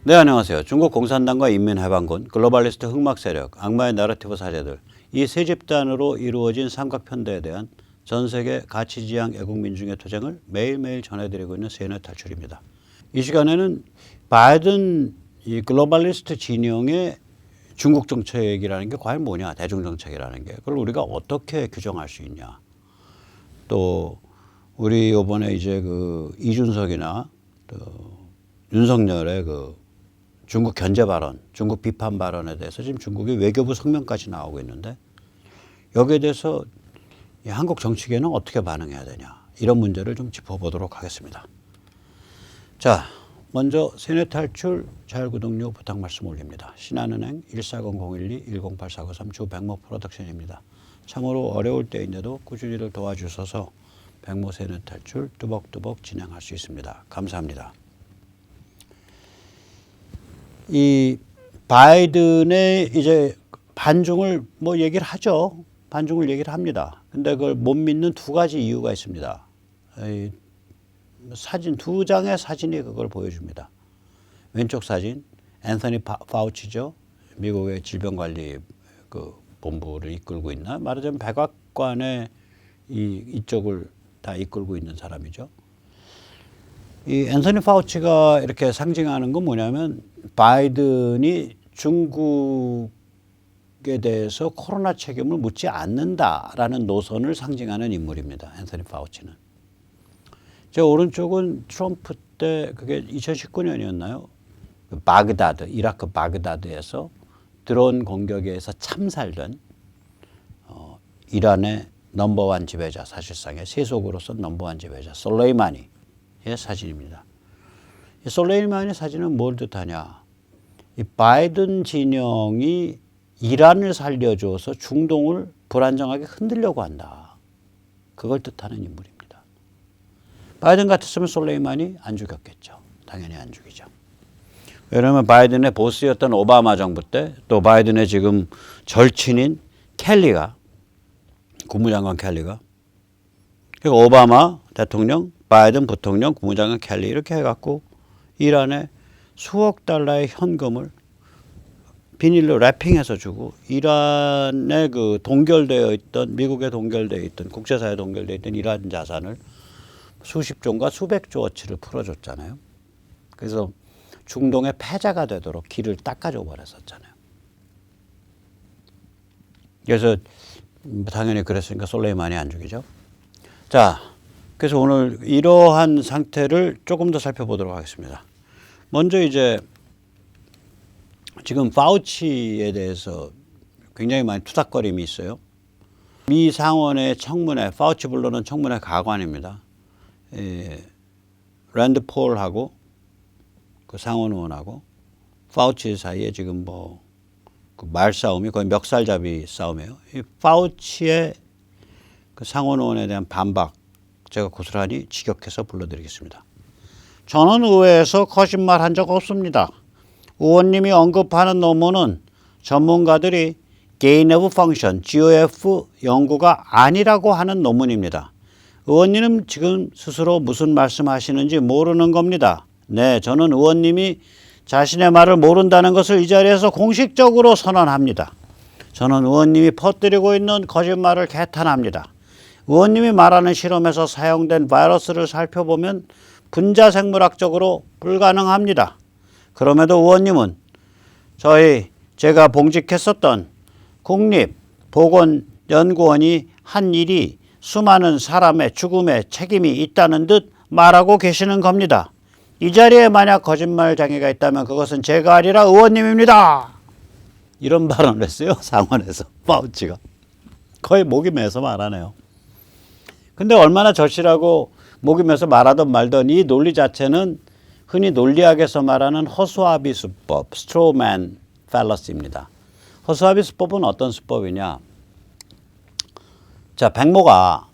네, 안녕하세요. 중국 공산당과 인민해방군, 글로벌리스트 흑막 세력, 악마의 나라티브 사제들, 이 세 집단으로 이루어진 삼각편대에 대한 전 세계 가치지향 애국민중의 투쟁을 매일매일 전해드리고 있는 세뇌 탈출입니다. 이 시간에는 바이든 이 글로벌리스트 진영의 중국 정책이라는 게 과연 뭐냐, 대중 정책이라는 게 그걸 우리가 어떻게 규정할 수 있냐, 또 우리 이번에 이제 그 이준석이나 또 윤석열의 그 중국 견제 발언, 중국 비판 발언에 대해서 지금 중국이 외교부 성명까지 나오고 있는데 여기에 대해서 이 한국 정치계는 어떻게 반응해야 되냐, 이런 문제를 좀 짚어보도록 하겠습니다. 자, 먼저 세뇌 탈출 자율구독료 부탁 말씀 올립니다. 신한은행 140-012-108493 주 백모 프로덕션입니다. 참으로 어려울 때인데도 꾸준히를 도와주셔서 백모 세뇌 탈출 뚜벅뚜벅 진행할 수 있습니다. 감사합니다. 이 바이든의 이제 반중을 뭐 얘기를 하죠. 반중을 얘기를 합니다. 근데 그걸 못 믿는 두 가지 이유가 있습니다. 이 사진, 두 장의 사진이 그걸 보여줍니다. 왼쪽 사진, 앤서니 파우치죠. 미국의 질병관리 그 본부를 이끌고 있나? 말하자면 백악관의 이쪽을 다 이끌고 있는 사람이죠. 이 앤서니 파우치가 이렇게 상징하는 건 뭐냐면 바이든이 중국에 대해서 코로나 책임을 묻지 않는다라는 노선을 상징하는 인물입니다. 앤서니 파우치는. 제 오른쪽은 트럼프 때 그게 2019년이었나요? 바그다드, 이라크 바그다드에서 드론 공격에 의해서 참살된 이란의 넘버원 지배자, 사실상의 세속으로서 넘버원 지배자 솔레이마니의 사진입니다. 이 솔레이마니 사진은 뭘 뜻하냐? 이 바이든 진영이 이란을 살려줘서 중동을 불안정하게 흔들려고 한다. 그걸 뜻하는 인물입니다. 바이든 같았으면 솔레이마니 안 죽였겠죠. 당연히 안 죽이죠. 왜냐하면 바이든의 보스였던 오바마 정부 때 또 바이든의 지금 절친인 켈리가, 국무장관 켈리가, 그러니까 오바마 대통령, 바이든 부통령, 국무장관 켈리 이렇게 해갖고 이란에 수억 달러의 현금을 비닐로 랩핑해서 주고 이란에 그 동결되어 있던, 미국에 동결되어 있던, 국제사회에 동결되어 있던 이란 자산을 수십 조인가 수백 조어치를 풀어줬잖아요. 그래서 중동의 패자가 되도록 길을 닦아줘 버렸었잖아요. 그래서 당연히 그랬으니까 솔레이마니 안 죽이죠. 자, 그래서 오늘 이러한 상태를 조금 더 살펴보도록 하겠습니다. 먼저 이제 지금 파우치에 대해서 굉장히 많이 투닥거림이 있어요. 미 상원의 청문회, 파우치 불러는 청문회 가관입니다. 랜드 폴하고 그 상원 의원하고 파우치 사이에 지금 뭐 그 말싸움이 거의 멱살잡이 싸움이에요. 이 파우치의 그 상원 의원에 대한 반박 제가 고스란히 직역해서 불러드리겠습니다. 저는 의회에서 거짓말한 적 없습니다. 의원님이 언급하는 논문은 전문가들이 Gain of Function, GOF 연구가 아니라고 하는 논문입니다. 의원님은 지금 스스로 무슨 말씀하시는지 모르는 겁니다. 네, 저는 의원님이 자신의 말을 모른다는 것을 이 자리에서 공식적으로 선언합니다. 저는 의원님이 퍼뜨리고 있는 거짓말을 개탄합니다. 의원님이 말하는 실험에서 사용된 바이러스를 살펴보면 분자생물학적으로 불가능합니다. 그럼에도 의원님은 제가 봉직했었던 국립보건연구원이 한 일이 수많은 사람의 죽음에 책임이 있다는 듯 말하고 계시는 겁니다. 이 자리에 만약 거짓말 장애가 있다면 그것은 제가 아니라 의원님입니다. 이런 발언을 했어요. 상원에서 파우치가. 거의 목이 메서 말하네요. 근데 얼마나 절실하고 목이 메서 말하던 말던 이 논리 자체는 흔히 논리학에서 말하는 허수아비 수법, 스트로맨 팰러시입니다. 허수아비 수법은 어떤 수법이냐? 자, 백모가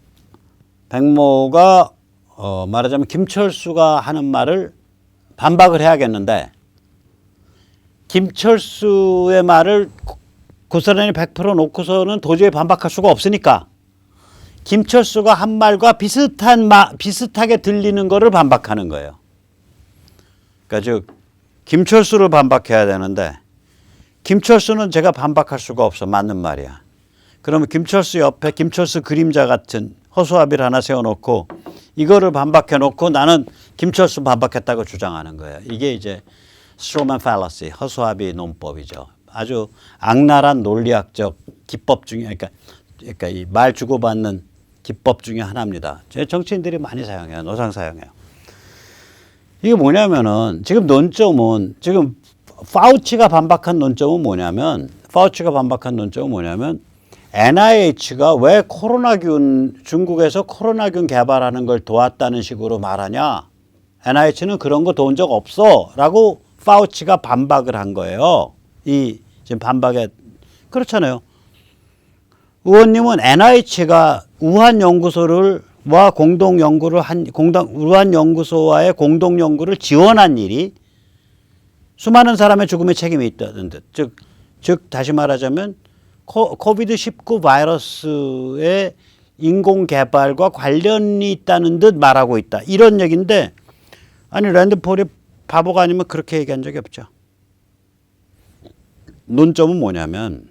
말하자면 김철수가 하는 말을 반박을 해야겠는데 김철수의 말을 고스란히 100% 놓고서는 도저히 반박할 수가 없으니까 김철수가 한 말과 비슷하게 들리는 거를 반박하는 거예요. 그러니까 즉 김철수를 반박해야 되는데 김철수는 제가 반박할 수가 없어. 맞는 말이야. 그러면 김철수 옆에 김철수 그림자 같은 허수아비를 하나 세워놓고 이거를 반박해놓고 나는 김철수 반박했다고 주장하는 거예요. 이게 이제 스트로만 팔러시, 허수아비 논법이죠. 아주 악랄한 논리학적 기법 중에 그러니까 이 말 주고받는 기법 중에 하나입니다. 제 정치인들이 많이 사용해요. 노상 사용해요. 이게 뭐냐면은 지금 논점은 지금 파우치가 반박한 논점은 뭐냐면 NIH가 왜 중국에서 코로나균 개발하는 걸 도왔다는 식으로 말하냐. NIH는 그런 거 도운 적 없어 라고 파우치가 반박을 한 거예요. 이 지금 반박에 그렇잖아요. 의원님은 NIH가 우한 연구소와 우한 연구소와의 공동 연구를 지원한 일이 수많은 사람의 죽음에 책임이 있다는 듯. 즉 다시 말하자면 코비드-19 바이러스의 인공 개발과 관련이 있다는 듯 말하고 있다. 이런 얘기인데 아니 랜드폴이 바보가 아니면 그렇게 얘기한 적이 없죠. 논점은 뭐냐면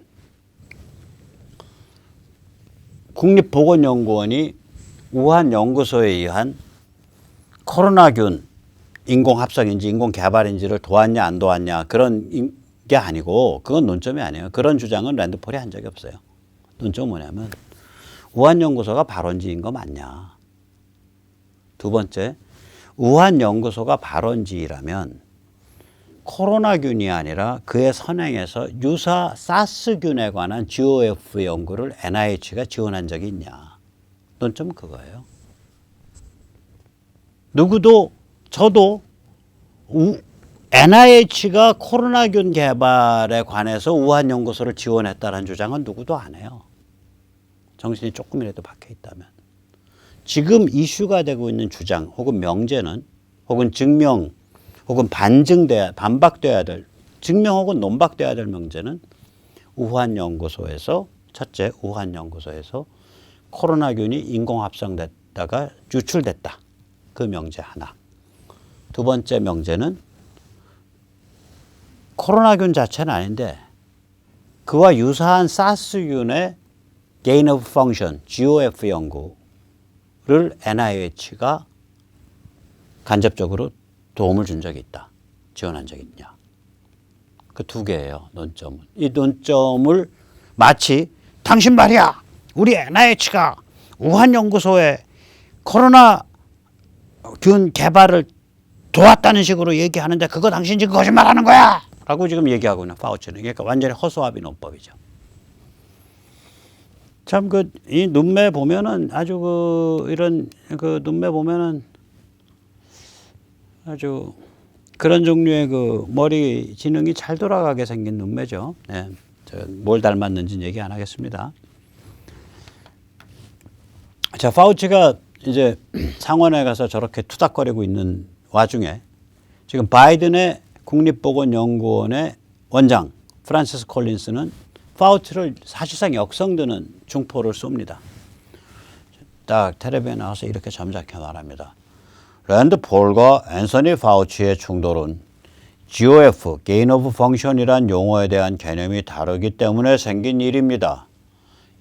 국립보건연구원이 우한 연구소에 의한 코로나균 인공합성인지 인공개발인지를 도왔냐 안 도왔냐 그런 게 아니고 그건 논점이 아니에요. 그런 주장은 랜드폴이 한 적이 없어요. 논점은 뭐냐면 우한 연구소가 발원지인 거 맞냐. 두 번째, 우한 연구소가 발원지라면 코로나균이 아니라 그의 선행에서 유사 사스균에 관한 GOF 연구를 NIH가 지원한 적이 있냐. 논점은 그거예요. 누구도 저도 NIH가 코로나균 개발에 관해서 우한 연구소를 지원했다는 주장은 누구도 안 해요. 정신이 조금이라도 박혀 있다면. 지금 이슈가 되고 있는 주장 혹은 명제는 혹은 증명 혹은 반박돼야 될 증명 혹은 논박돼야 될 명제는 우한 연구소에서 첫째 우한 연구소에서 코로나균이 인공합성됐다가 유출됐다. 그 명제 하나. 두 번째 명제는 코로나균 자체는 아닌데 그와 유사한 사스균의 gain of function, GOF 연구를 NIH가 간접적으로 도움을 준 적이 있다. 지원한 적이 있냐. 그 두 개예요. 논점은. 이 논점을 마치 당신 말이야. 우리 NIH가 우한 연구소에 코로나균 개발을 도왔다는 식으로 얘기하는데 그거 당신 지금 거짓말하는 거야. 라고 지금 얘기하고 있는 파우치는. 그러니까 완전히 허수아비 논법이죠. 참 이 눈매 보면은 아주 이런 눈매 보면은 아주 그런 종류의 머리 지능이 잘 돌아가게 생긴 눈매죠. 네. 뭘 닮았는지는 얘기 안 하겠습니다. 자, 파우치가 이제 상원에 가서 저렇게 투닥거리고 있는 와중에 지금 바이든의 국립보건연구원의 원장 프란시스 콜린스는 파우치를 사실상 역성드는 중포를 쏩니다. 딱 텔레비에 나와서 이렇게 점잖게 말합니다. 랜드 폴과 앤서니 파우치의 충돌은 GOF, Gain of Function이란 용어에 대한 개념이 다르기 때문에 생긴 일입니다.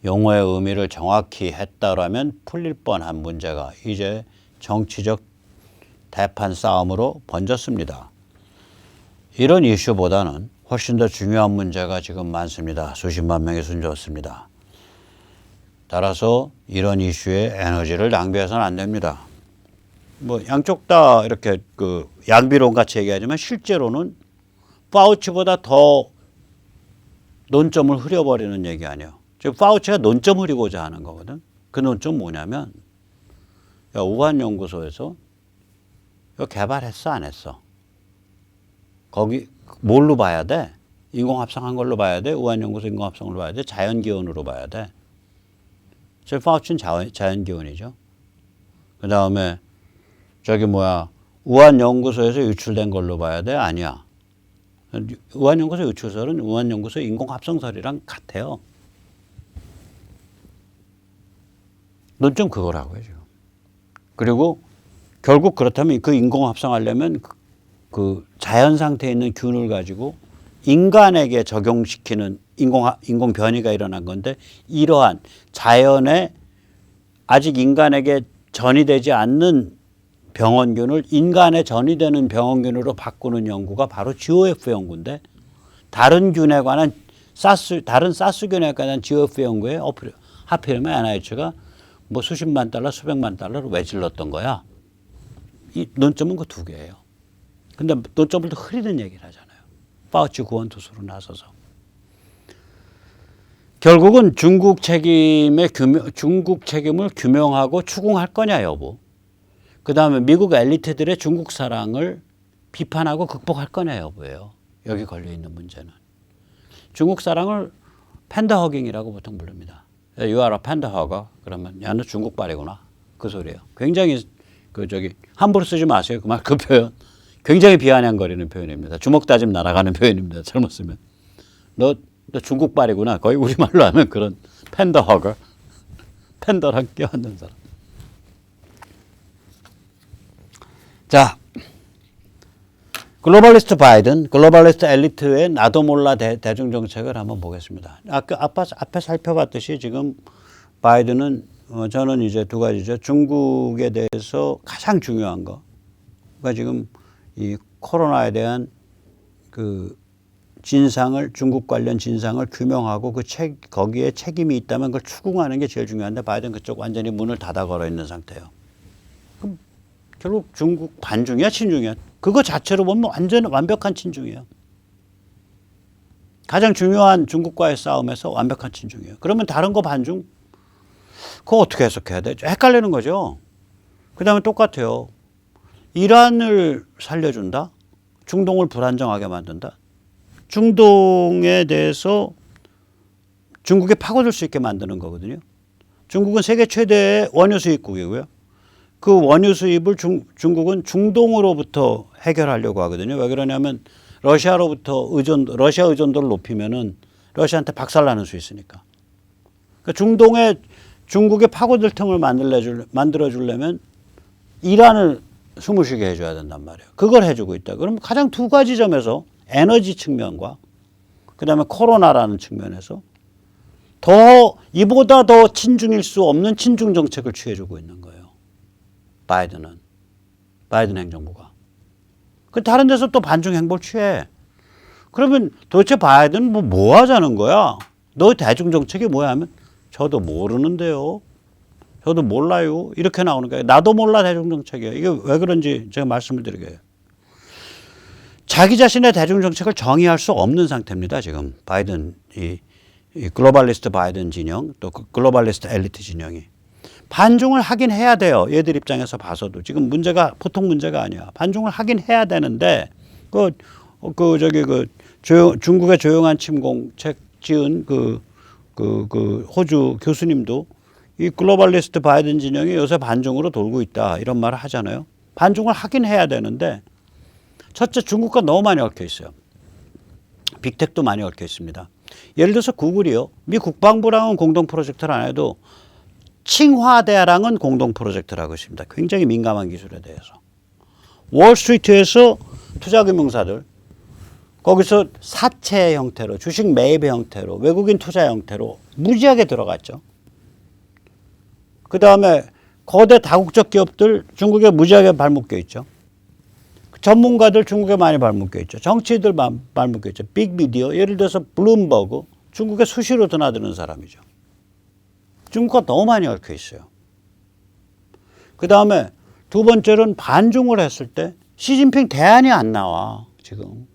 용어의 의미를 정확히 했다라면 풀릴 뻔한 문제가 이제 정치적 대판 싸움으로 번졌습니다. 이런 이슈보다는 훨씬 더 중요한 문제가 지금 많습니다. 수십만 명이 숨졌습니다. 따라서 이런 이슈에 에너지를 낭비해서는 안 됩니다. 양쪽 다 이렇게 양비론 같이 얘기하지만 실제로는 파우치보다 더 논점을 흐려버리는 얘기 아니에요. 즉 파우치가 논점 흐리고자 하는 거거든. 그 논점 뭐냐면 우한 연구소에서 이거 개발했어 안 했어? 거기 뭘로 봐야 돼? 인공합성한 걸로 봐야 돼? 우한 연구소 인공합성으로 봐야 돼? 자연기원으로 봐야 돼? 저 파우치는 자연기원이죠. 그 다음에 우한 연구소에서 유출된 걸로 봐야 돼? 아니야. 우한 연구소 유출설은 우한 연구소 인공합성설이랑 같아요. 논점 그거라고요, 지금. 그리고 결국 그렇다면 그 인공합성하려면 그 자연 상태에 있는 균을 가지고 인간에게 적용시키는 인공 변이가 일어난 건데, 이러한 자연에 아직 인간에게 전이되지 않는 병원균을 인간에 전이되는 병원균으로 바꾸는 연구가 바로 GOF 연구인데, 다른 사스균에 관한 GOF 연구에 하필이면 NIH가 뭐 수십만 달러, 수백만 달러를 왜 질렀던 거야? 이 논점은 그 두 개예요. 근데 논점을 또 흐리는 얘기를 하잖아요. 파우치 구원투수로 나서서. 결국은 중국 책임을 규명하고 추궁할 거냐 여부. 그 다음에 미국 엘리트들의 중국 사랑을 비판하고 극복할 거냐 여부예요. 여기 걸려있는 문제는. 중국 사랑을 팬더허깅이라고 보통 부릅니다. You are a panda hugger. 그러면 야, 너 중국발이구나. 그 소리예요. 굉장히 함부로 쓰지 마세요. 그 표현. 굉장히 비아냥거리는 표현입니다. 주먹 다짐 날아가는 표현입니다. 잘못 쓰면. 너 중국발이구나. 거의 우리말로 하면 그런 팬더 허거. 팬더랑 껴안는 사람. 자, 글로벌리스트 바이든, 글로벌리스트 엘리트의 나도 몰라 대중정책을 한번 보겠습니다. 아까 앞에 살펴봤듯이 지금 바이든은 저는 이제 두 가지죠. 중국에 대해서 가장 중요한 거. 그러니까 지금 이 코로나에 대한 그 진상을, 중국 관련 진상을 규명하고 거기에 책임이 있다면 그걸 추궁하는 게 제일 중요한데, 바이든 그쪽 완전히 문을 닫아 걸어 있는 상태예요. 그럼 결국 중국 반중이야, 친중이야? 그거 자체로 보면 완벽한 친중이에요. 가장 중요한 중국과의 싸움에서 완벽한 친중이에요. 그러면 다른 거 반중? 그거 어떻게 해석해야 되죠? 헷갈리는 거죠. 그 다음에 똑같아요. 이란을 살려준다? 중동을 불안정하게 만든다? 중동에 대해서 중국에 파고들 수 있게 만드는 거거든요. 중국은 세계 최대의 원유 수입국이고요. 그 원유 수입을 중국은 중동으로부터 해결하려고 하거든요. 왜 그러냐면 러시아 의존도를 높이면은 러시아한테 박살나는 수 있으니까. 그러니까 중국에 파고들 틈을 만들어 주려면 이란을 숨을 쉬게 해줘야 된단 말이에요. 그걸 해주고 있다. 그럼 가장 두 가지 점에서 에너지 측면과 그다음에 코로나라는 측면에서 이보다 더 친중일 수 없는 친중 정책을 취해주고 있는 거예요. 바이든 행정부가. 그 다른 데서 또 반중 행보를 취해. 그러면 도대체 바이든 뭐 하자는 거야? 너 대중 정책이 뭐야 하면 저도 모르는데요. 저도 몰라요. 이렇게 나오는 거예요. 나도 몰라 대중 정책이에요. 이게 왜 그런지 제가 말씀을 드리게요. 자기 자신의 대중 정책을 정의할 수 없는 상태입니다. 지금 바이든 이 글로벌리스트 바이든 진영 또 글로벌리스트 엘리트 진영이. 반중을 하긴 해야 돼요. 얘들 입장에서 봐서도. 지금 보통 문제가 아니야. 반중을 하긴 해야 되는데, 중국의 조용한 침공 책 지은 호주 교수님도 이 글로벌리스트 바이든 진영이 요새 반중으로 돌고 있다. 이런 말을 하잖아요. 반중을 하긴 해야 되는데, 첫째 중국과 너무 많이 얽혀 있어요. 빅텍도 많이 얽혀 있습니다. 예를 들어서 구글이요. 미 국방부랑은 공동 프로젝트를 안 해도 칭화대랑은 공동 프로젝트를 하고 있습니다. 굉장히 민감한 기술에 대해서. 월스트리트에서 투자금융사들 거기서 사채 형태로 주식 매입의 형태로 외국인 투자 형태로 무지하게 들어갔죠. 그다음에 거대 다국적 기업들 중국에 무지하게 발묶여 있죠. 전문가들 중국에 많이 발묶여 있죠. 정치인들 발묶여 있죠. 빅미디어 예를 들어서 블룸버그 중국에 수시로 드나드는 사람이죠. 중국과 너무 많이 얽혀 있어요. 그 다음에 두 번째로는 반중을 했을 때 시진핑 대안이 안 나와 지금.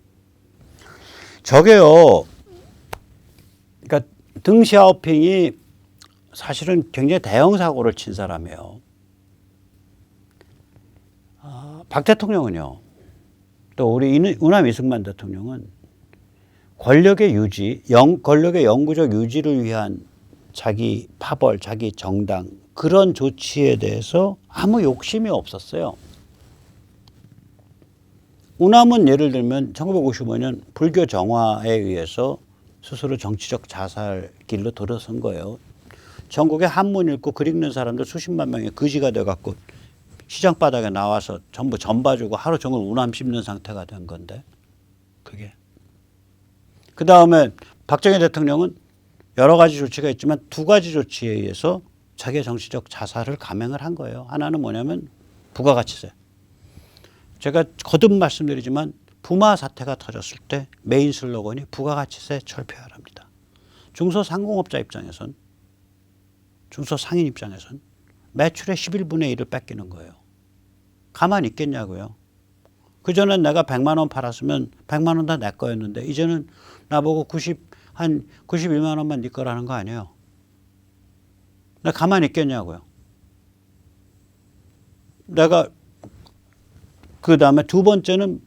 저게요. 그러니까 등 샤오핑이 사실은 굉장히 대형 사고를 친 사람이에요. 박 대통령은요. 또 우리 우남 이승만 대통령은 권력의 영구적 유지를 위한 자기 파벌, 자기 정당 그런 조치에 대해서 아무 욕심이 없었어요. 우남은 예를 들면 1955년 불교 정화에 의해서 스스로 정치적 자살 길로 들어선 거예요. 전국에 한문 읽고 글 읽는 사람들 수십만 명의 거지가 돼갖고 시장 바닥에 나와서 전부 전봐주고 하루 종일 우남 씹는 상태가 된 건데 그게. 그 다음에 박정희 대통령은 여러 가지 조치가 있지만 두 가지 조치에 의해서 자기의 정치적 자살을 감행을 한 거예요. 하나는 뭐냐면 부가가치세. 제가 거듭 말씀드리지만 부마 사태가 터졌을 때 메인 슬로건이 부가가치세 철폐하랍니다. 중소상공업자 입장에선 중소상인 입장에선 매출의 11분의 1을 뺏기는 거예요. 가만히 있겠냐고요. 그전엔 내가 100만 원 팔았으면 100만 원 다 내 거였는데 이제는 나보고 91만 원만 네 거라는 거 아니에요. 나 가만히 있겠냐고요. 내가 그 다음에 두 번째는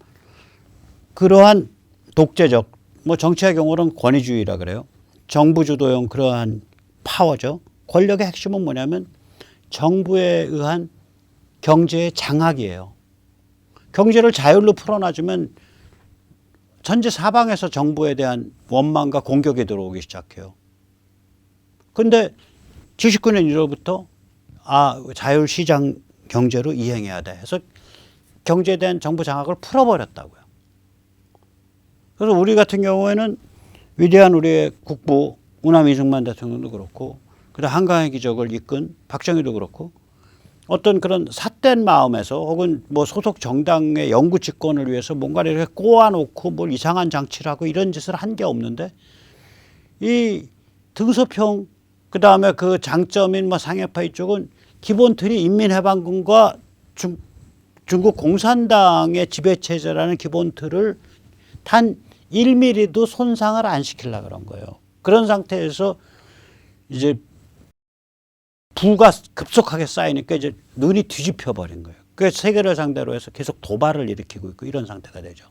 그러한 독재적, 뭐 정치의 경우는 권위주의라 그래요. 정부 주도형 그러한 파워죠. 권력의 핵심은 뭐냐면 정부에 의한 경제의 장악이에요. 경제를 자율로 풀어놔주면 전체 사방에서 정부에 대한 원망과 공격이 들어오기 시작해요. 근데 79년 1월부터 자율시장 경제로 이행해야 돼 해서 경제에 대한 정부 장악을 풀어버렸다고요. 그래서 우리 같은 경우에는 위대한 우리의 국부 우남 이승만 대통령도 그렇고 그다음 한강의 기적을 이끈 박정희도 그렇고 어떤 그런 삿된 마음에서 혹은 뭐 소속 정당의 영구 집권을 위해서 뭔가를 이렇게 꼬아놓고 뭘 이상한 장치를 하고 이런 짓을 한 게 없는데 이 등소평 그다음에 그 장점인 뭐 상해파 이쪽은 기본 틀이 인민해방군과 중국 공산당의 지배체제라는 기본 틀을 단 1mm도 손상을 안 시키려고 그런 거예요. 그런 상태에서 이제 부가 급속하게 쌓이니까 이제 눈이 뒤집혀 버린 거예요. 그래서 세계를 상대로 해서 계속 도발을 일으키고 있고 이런 상태가 되죠.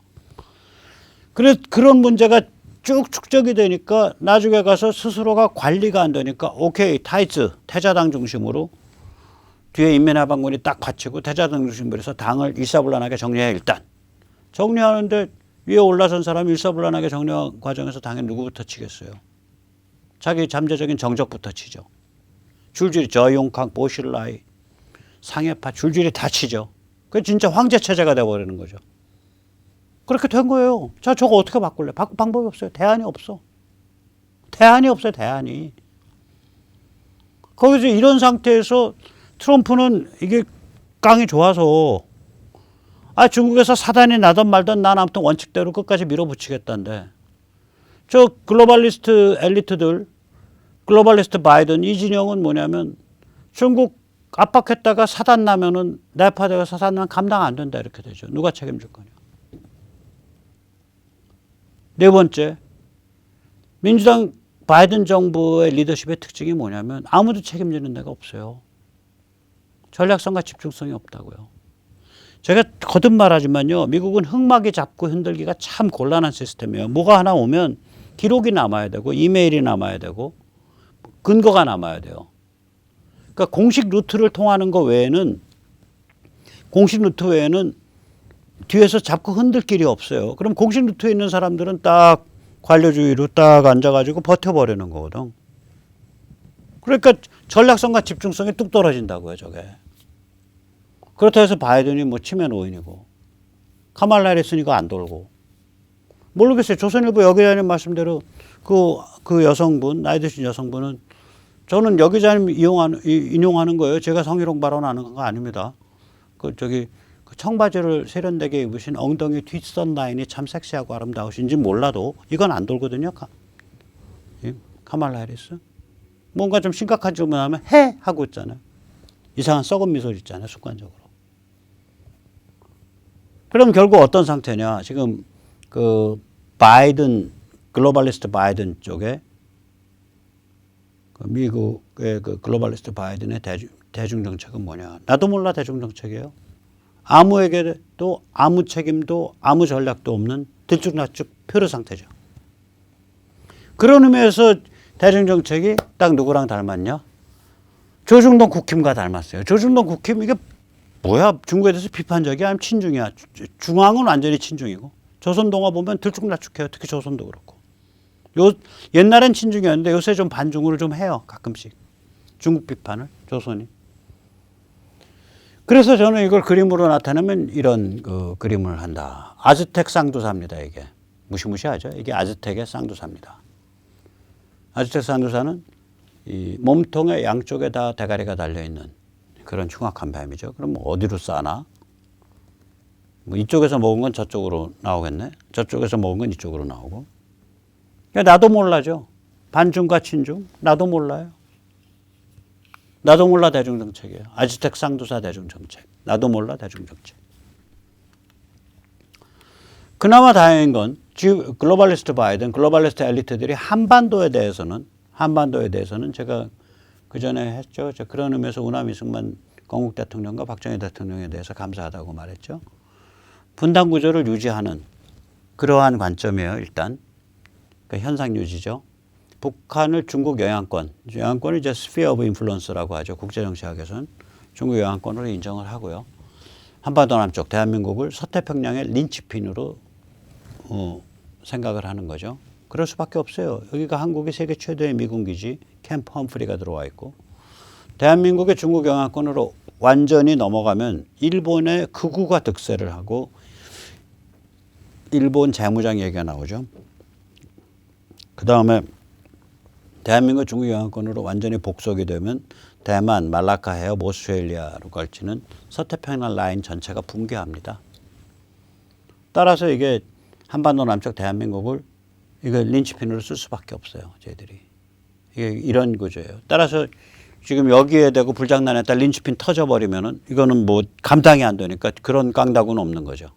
그래서 그런 문제가 쭉 축적이 되니까 나중에 가서 스스로가 관리가 안 되니까 오케이 타이츠 태자당 중심으로 뒤에 인민해방군이 딱 받치고 태자당 중심으로 해서 당을 일사불란하게 정리해 일단. 정리하는데 위에 올라선 사람이 일사불란하게 정리하는 과정에서 당연히 누구부터 치겠어요. 자기 잠재적인 정적부터 치죠. 줄줄이 저용캉, 보실라이, 상해파 줄줄이 다 치죠. 그 진짜 황제체제가 돼버리는 거죠. 그렇게 된 거예요. 자, 저거 어떻게 바꿀래? 바꿀 방법이 없어요. 대안이 없어. 대안이 없어요. 대안이. 거기서 이런 상태에서 트럼프는 이게 깡이 좋아서 중국에서 사단이 나든 말든 난 아무튼 원칙대로 끝까지 밀어붙이겠다는데 저 글로벌리스트 엘리트들 글로벌리스트 바이든 이 진영은 뭐냐면 중국 압박했다가 사단 나면은 내파되고 사단 나면 감당 안 된다 이렇게 되죠. 누가 책임질 거냐. 네 번째, 민주당 바이든 정부의 리더십의 특징이 뭐냐면 아무도 책임지는 데가 없어요. 전략성과 집중성이 없다고요. 제가 거듭 말하지만요. 미국은 흑막이 잡고 흔들기가 참 곤란한 시스템이에요. 뭐가 하나 오면 기록이 남아야 되고 이메일이 남아야 되고 근거가 남아야 돼요. 그러니까 공식 루트를 통하는 거 외에는 공식 루트 외에는 뒤에서 잡고 흔들 길이 없어요. 그럼 공식 루트에 있는 사람들은 딱 관료주의로 딱 앉아가지고 버텨버리는 거거든. 그러니까 전략성과 집중성이 뚝 떨어진다고요, 저게. 그렇다 해서 바이든이 뭐 치매 노인이고 카말라 해리스는 이거 안 돌고 모르겠어요. 조선일보 여 기자님 말씀대로 그 여성분 나이 드신 여성분은 저는 여 기자님 인용하는 거예요. 제가 성희롱 발언하는 거 아닙니다. 그 청바지를 세련되게 입으신 엉덩이 뒷선 라인이 참 섹시하고 아름다우신지 몰라도 이건 안 돌거든요. 카말라 해리스. 뭔가 좀 심각한 질문 하면 해! 하고 있잖아요. 이상한 썩은 미소 있잖아요. 습관적으로. 그럼 결국 어떤 상태냐. 지금 그 바이든 글로벌리스트 바이든 쪽에 그 미국의 그 글로벌리스트 바이든의 대중 정책은 뭐냐. 나도 몰라 대중 정책이에요. 아무에게도 아무 책임도 아무 전략도 없는 들쭉날쭉 표류 상태죠. 그런 의미에서 대중 정책이 딱 누구랑 닮았냐? 조중동 국힘과 닮았어요. 조중동 국힘 이게 뭐야? 중국에 대해서 비판적이야? 아니면 친중이야? 중앙은 완전히 친중이고 조선동화 보면 들쭉날쭉해요. 특히 조선도 그렇고. 옛날엔 친중이었는데 요새 좀 반중으로 좀 해요. 가끔씩. 중국 비판을 조선이. 그래서 저는 이걸 그림으로 나타내면 이런 그 그림을 한다. 아즈텍 쌍두사입니다. 이게 무시무시하죠. 이게 아즈텍의 쌍두사입니다. 아즈텍 쌍두사는 이 몸통의 양쪽에 다 대가리가 달려있는 그런 흉악한 뱀이죠. 그럼 어디로 싸나? 뭐 이쪽에서 먹은 건 저쪽으로 나오겠네. 저쪽에서 먹은 건 이쪽으로 나오고. 나도 몰라죠. 반중과 친중 나도 몰라요. 나도 몰라 대중정책이에요. 아즈텍 쌍두사 대중정책. 나도 몰라 대중정책. 그나마 다행인 건 글로벌리스트 바이든, 글로벌리스트 엘리트들이 한반도에 대해서는 제가 그 전에 했죠. 그런 의미에서 우남 이승만 건국 대통령과 박정희 대통령에 대해서 감사하다고 말했죠. 분단 구조를 유지하는 그러한 관점이에요. 일단 그러니까 현상 유지죠. 북한을 중국 영향권을 이제 스피어 오브 인플루언스라고 하죠. 국제정치학에서는 중국 영향권으로 인정을 하고요. 한반도 남쪽 대한민국을 서태평양의 린치핀으로 생각을 하는 거죠. 그럴 수밖에 없어요. 여기가 한국의 세계 최대의 미군 기지 캠프 험프리가 들어와 있고, 대한민국의 중국 영향권으로 완전히 넘어가면 일본의 극우가 득세를 하고 일본 재무장 얘기가 나오죠. 그 다음에 대한민국 중국 영향권으로 완전히 복속이 되면 대만, 말라카 해협, 오스트레일리아로 걸치는 서태평양 라인 전체가 붕괴합니다. 따라서 이게 한반도 남쪽 대한민국을 이거 린치핀으로 쓸 수밖에 없어요. 저희들이. 이게 이런 구조예요. 따라서 지금 여기에 대고 불장난했다 린치핀 터져버리면은 이거는 뭐 감당이 안 되니까 그런 깡다구는 없는 거죠.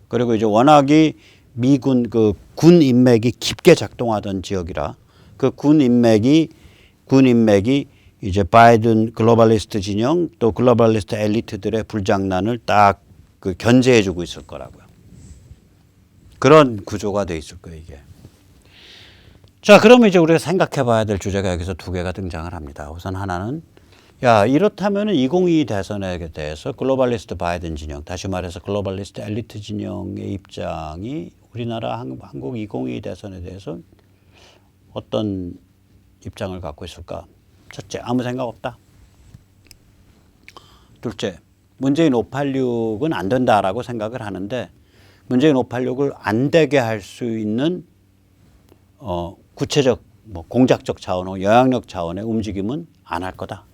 그리고 이제 워낙이 미군 그 군 인맥이 깊게 작동하던 지역이라 그 군 인맥이 이제 바이든 글로벌리스트 진영 또 글로벌리스트 엘리트들의 불장난을 딱 그 견제해주고 있을 거라고요. 그런 구조가 돼 있을 거예요, 이게. 자, 그러면 이제 우리가 생각해 봐야 될 주제가 여기서 두 개가 등장을 합니다. 우선 하나는, 야, 이렇다면 2022 대선에 대해서 글로벌리스트 바이든 진영, 다시 말해서 글로벌리스트 엘리트 진영의 입장이 우리나라 한국 2022 대선에 대해서 어떤 입장을 갖고 있을까? 첫째, 아무 생각 없다. 둘째, 문재인 586은 안 된다라고 생각을 하는데 문재인 586을 안 되게 할 수 있는 구체적 뭐 공작적 차원의 영향력 차원의 움직임은 안 할 거다.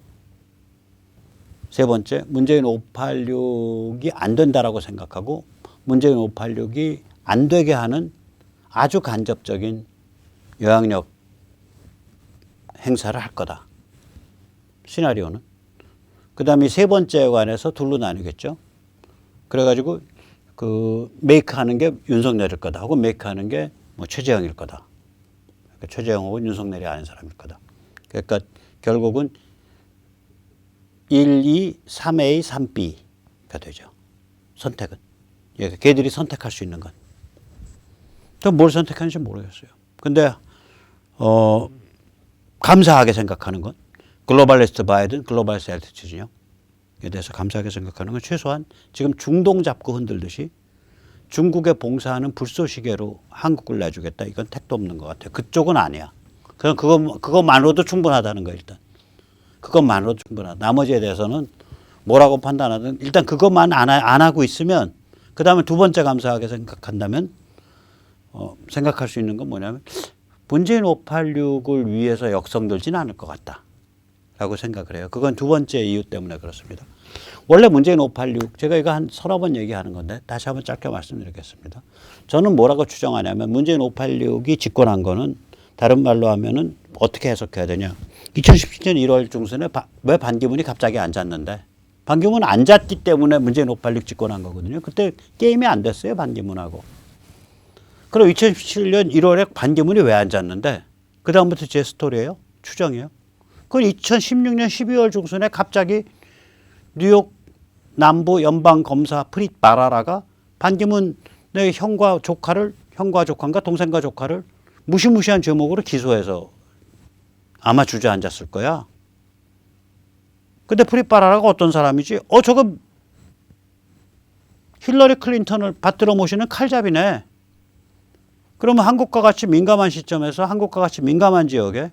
세 번째, 문재인 586이 안 된다라고 생각하고 문재인 586이 안 되게 하는 아주 간접적인 영향력 행사를 할 거다. 시나리오는. 그 다음에 세 번째에 관해서 둘로 나뉘겠죠. 그래가지고 그 메이크 하는 게 윤석열일 거다 하고 메이크 하는 게 뭐 최재형일 거다. 그러니까 최재형하고 윤석열이 아닌 사람일 거다. 그러니까 결국은 1, 2, 3A, 3B가 되죠. 선택은. 그러니까 걔들이 선택할 수 있는 건. 또 뭘 선택하는지 모르겠어요. 근데 감사하게 생각하는 건 글로벌리스트 바이든, 글로벌리스트 엘리트 진영에 대해서 감사하게 생각하는 건 최소한 지금 중동 잡고 흔들듯이 중국에 봉사하는 불쏘시개로 한국을 내주겠다. 이건 택도 없는 것 같아요. 그쪽은 아니야. 그럼 그것만으로도 충분하다는 거예요. 일단 그것만으로도 충분하다. 나머지에 대해서는 뭐라고 판단하든 일단 그것만 안 하고 있으면 그 다음에 두 번째 감사하게 생각한다면 생각할 수 있는 건 뭐냐면 문재인 586을 위해서 역성들지는 않을 것 같다. 라고 생각을 해요. 그건 두 번째 이유 때문에 그렇습니다. 원래 문재인 586, 제가 이거 한 서너 번 얘기하는 건데 다시 한번 짧게 말씀드리겠습니다. 저는 뭐라고 추정하냐면 문재인 586이 집권한 거는 다른 말로 하면은 어떻게 해석해야 되냐. 2017년 1월 중순에 왜 반기문이 갑자기 앉았는데 반기문 앉았기 때문에 문재인 586 집권한 거거든요. 그때 게임이 안 됐어요. 반기문하고. 그럼 2017년 1월에 반기문이 왜 앉았는데 그 다음부터 제 스토리예요. 추정이에요. 그건 2016년 12월 중순에 갑자기 뉴욕 남부 연방검사 프릿 바라라가 반기문의 형과 조카인가 동생과 조카를 무시무시한 죄목으로 기소해서 아마 주저앉았을 거야. 근데 프릿 바라라가 어떤 사람이지? 저거 힐러리 클린턴을 받들어 모시는 칼잡이네. 그러면 한국과 같이 민감한 시점에서 한국과 같이 민감한 지역에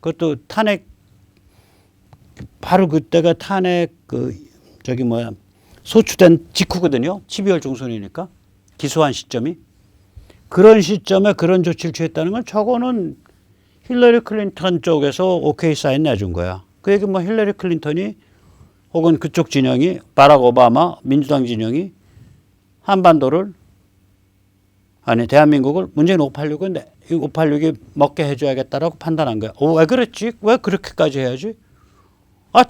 그것도 탄핵 바로 그때가 탄핵 저기 뭐야 소추된 직후거든요. 12월 중순이니까 기소한 시점이. 그런 시점에 그런 조치를 취했다는 건 저거는 힐러리 클린턴 쪽에서 오케이 사인 내준 거야. 그 얘기 뭐 힐러리 클린턴이 혹은 그쪽 진영이 바락 오바마 민주당 진영이 한반도를 아니 대한민국을 문재인 586이 먹게 해줘야겠다라고 판단한 거야. 왜 그랬지? 왜 그렇게까지 해야지? 아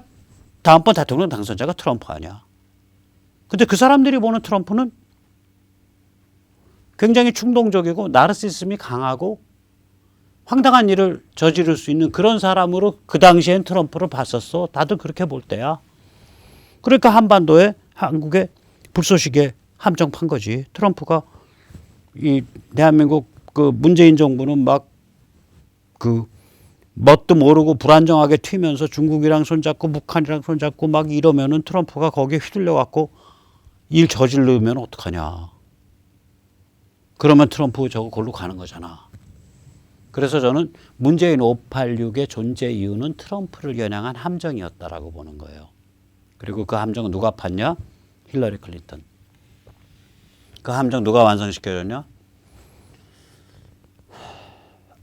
다음번 대통령 당선자가 트럼프 아니야. 근데 그 사람들이 보는 트럼프는 굉장히 충동적이고 나르시즘이 강하고 황당한 일을 저지를 수 있는 그런 사람으로 그 당시엔 트럼프를 봤었어. 다들 그렇게 볼 때야. 그러니까 한반도에 한국에 불쏘시개 함정 판 거지. 트럼프가 이 대한민국 그 문재인 정부는 막 그 뭣도 모르고 불안정하게 튀면서 중국이랑 손잡고 북한이랑 손잡고 막 이러면은 트럼프가 거기에 휘둘려 갖고 일 저지르면 어떡하냐. 그러면 트럼프 저거 골로 가는 거잖아. 그래서 저는 문재인 586의 존재 이유는 트럼프를 겨냥한 함정이었다라고 보는 거예요. 그리고 그 함정은 누가 팠냐? 힐러리 클린턴. 그 함정 누가 완성시켜줬냐?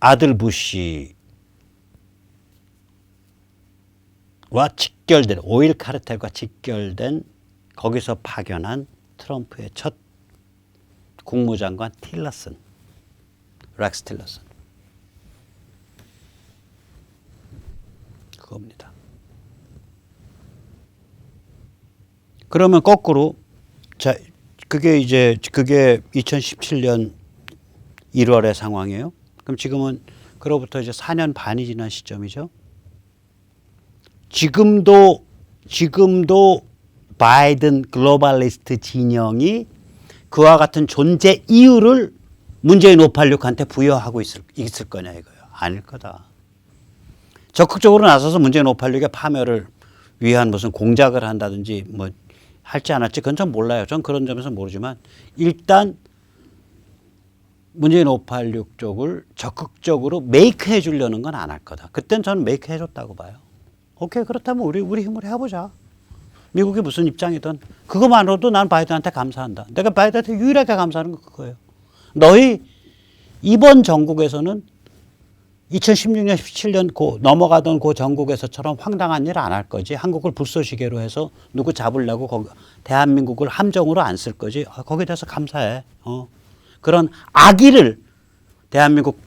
아들 부시와 직결된 오일 카르텔과 직결된 거기서 파견한 트럼프의 첫 국무장관 틸러슨, 렉스 틸러슨. 그겁니다. 그러면 거꾸로 자 그게 2017년 1월의 상황이에요. 그럼 지금은 그로부터 이제 4년 반이 지난 시점이죠. 지금도 바이든 글로벌리스트 진영이 그와 같은 존재 이유를 문재인 586한테 부여하고 있을 거냐 이거예요. 아닐 거다. 적극적으로 나서서 문재인 586의 파멸을 위한 무슨 공작을 한다든지 뭐 할지 않았지 그건 전 몰라요. 전 그런 점에서 모르지만 일단 문재인 586 쪽을 적극적으로 메이크 해주려는 건 안 할 거다. 그땐 저는 메이크 해줬다고 봐요. 오케이 그렇다면 우리 힘으로 해보자. 미국이 무슨 입장이든 그것만으로도 난 바이든한테 감사한다. 내가 바이든한테 유일하게 감사하는 건 그거예요. 너희 이번 정국에서는 2016년, 17년 넘어가던 그 전국에서처럼 황당한 일 안 할 거지. 한국을 불쏘시개로 해서 누구 잡으려고 거기 대한민국을 함정으로 안 쓸 거지. 거기에 대해서 감사해. 그런 악의를 대한민국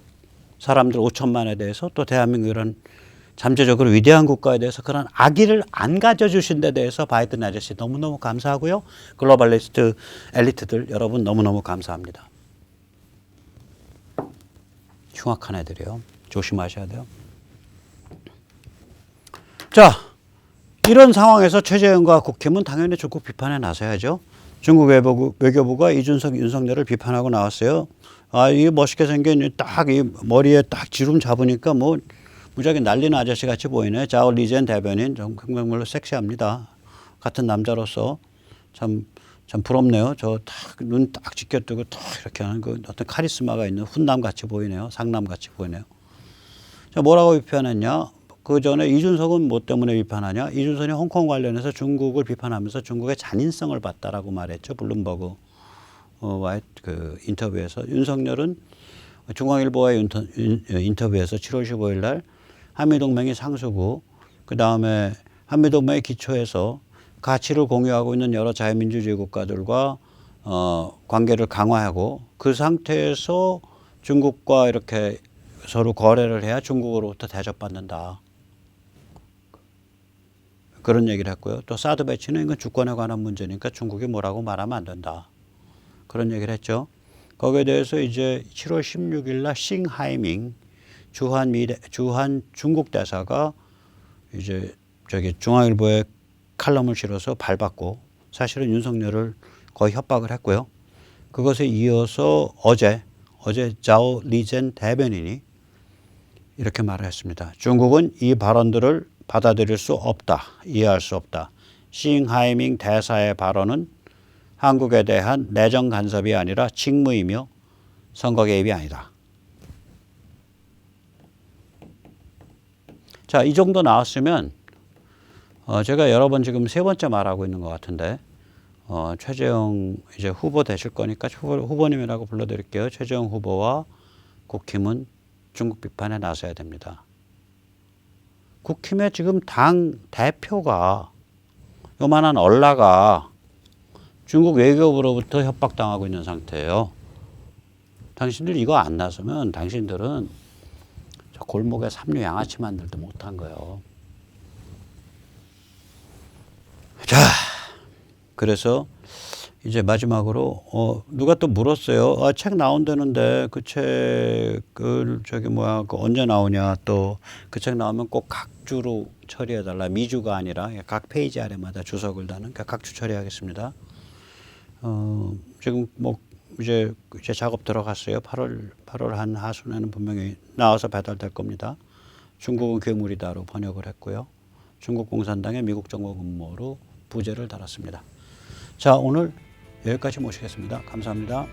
사람들 5천만에 대해서 또 대한민국 이런 잠재적으로 위대한 국가에 대해서 그런 악의를 안 가져주신 데 대해서 바이든 아저씨 너무너무 감사하고요. 글로벌리스트 엘리트들 여러분 너무너무 감사합니다. 흉악한 애들이요. 조심하셔야 돼요. 자, 이런 상황에서 최재형과 국힘은 당연히 중국 비판에 나서야죠. 중국 외교부가 이준석, 윤석열을 비판하고 나왔어요. 이 멋있게 생긴 딱 이 머리에 딱 지름 잡으니까 뭐 무지하게 날리는 아저씨 같이 보이네. 자오 리젠 대변인 정말로 섹시합니다. 같은 남자로서 참 부럽네요. 저 딱 눈 딱 지켜뜨고 딱 이렇게 하는 그 어떤 카리스마가 있는 훈남 같이 보이네요. 상남 같이 보이네요. 자, 뭐라고 비판했냐? 그 전에 이준석은 뭐 때문에 비판하냐? 이준석이 홍콩 관련해서 중국을 비판하면서 중국의 잔인성을 봤다라고 말했죠. 블룸버그 와의 그 인터뷰에서 윤석열은 중앙일보와의 인터뷰에서 7월 15일 날 한미동맹이 상수고 그 다음에 한미동맹의 기초에서 가치를 공유하고 있는 여러 자유민주주의 국가들과 관계를 강화하고 그 상태에서 중국과 이렇게 서로 거래를 해야 중국으로부터 대접받는다. 그런 얘기를 했고요. 또 사드 배치는 이건 주권에 관한 문제니까 중국이 뭐라고 말하면 안 된다. 그런 얘기를 했죠. 거기에 대해서 이제 7월 16일 날 싱하이밍 주한 중국 대사가 이제 저기 중앙일보에 칼럼을 실어서 밟았고 사실은 윤석열을 거의 협박을 했고요. 그것에 이어서 어제 자오 리젠 대변인이 이렇게 말을 했습니다. 중국은 이 발언들을 받아들일 수 없다. 이해할 수 없다. 싱하이밍 대사의 발언은 한국에 대한 내정 간섭이 아니라 직무이며 선거 개입이 아니다. 자, 이 정도 나왔으면 제가 여러 번 지금 세 번째 말하고 있는 것 같은데 최재형 이제 후보 되실 거니까 후보님이라고 불러드릴게요. 최재형 후보와 국힘은 중국 비판에 나서야 됩니다. 국힘의 지금 당 대표가 요만한 얼라가 중국 외교부로부터 협박당하고 있는 상태예요. 당신들 이거 안 나서면 당신들은 저 골목에 삼류 양아치 만들도 못한 거예요. 자, 그래서 이제 마지막으로 누가 또 물었어요. 책 나온다는데 그 책을 그 언제 나오냐, 또 그 책 나오면 꼭 각주로 처리해달라. 미주가 아니라 각 페이지 아래마다 주석을 다는 각주 처리하겠습니다. 지금 뭐 이제 작업 들어갔어요. 8월 한 하순에는 분명히 나와서 배달될 겁니다. 중국은 괴물이다로 번역을 했고요. 중국 공산당의 미국 정부 음모로 부제를 달았습니다. 자, 오늘 여기까지 모시겠습니다. 감사합니다.